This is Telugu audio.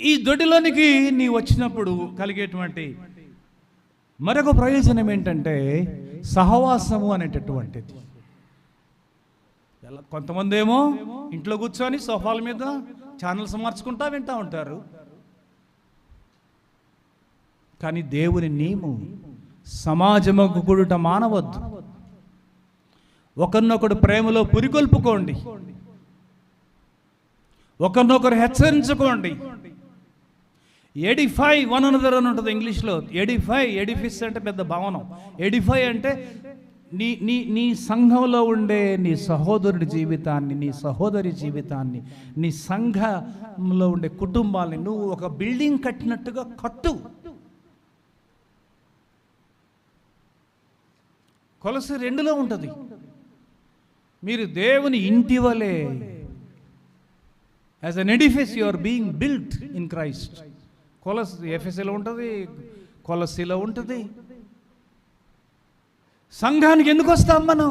ఈ దొడ్డిలోనికి నీ వచ్చినప్పుడు కలిగేటువంటి మరొక ప్రయోజనం ఏంటంటే సహవాసము అనేటటువంటిది. కొంతమంది ఏమో ఇంట్లో కూర్చొని సోఫాల మీద ఛానల్స్ మార్చుకుంటా వింటూ ఉంటారు. కానీ దేవుని నియమం సమాజముకు కూడుట మానవద్దు. ఒకరినొకడు ప్రేమలో పురికొల్పుకోండి, ఒకరినొకరు హెచ్చరించుకోండి. ఎడిఫై వన్ అనదర్ అని ఉంటుంది ఇంగ్లీష్లో. ఎడిఫిస్ అంటే పెద్ద భవనం. ఎడిఫై అంటే నీ సంఘంలో ఉండే నీ సహోదరుడి జీవితాన్ని, నీ సహోదరి జీవితాన్ని, నీ సంఘంలో ఉండే కుటుంబాన్ని నువ్వు ఒక బిల్డింగ్ కట్టినట్టుగా కట్టు. కొలసి 2లో ఉంటుంది, మీరు దేవుని ఇంటి వలె as an edifice you are being built in Christ. ఎఫెసీలో ఉంటుంది, కొలస్సీలో ఉంటుంది. సంఘానికి ఎందుకు వస్తాం మనం?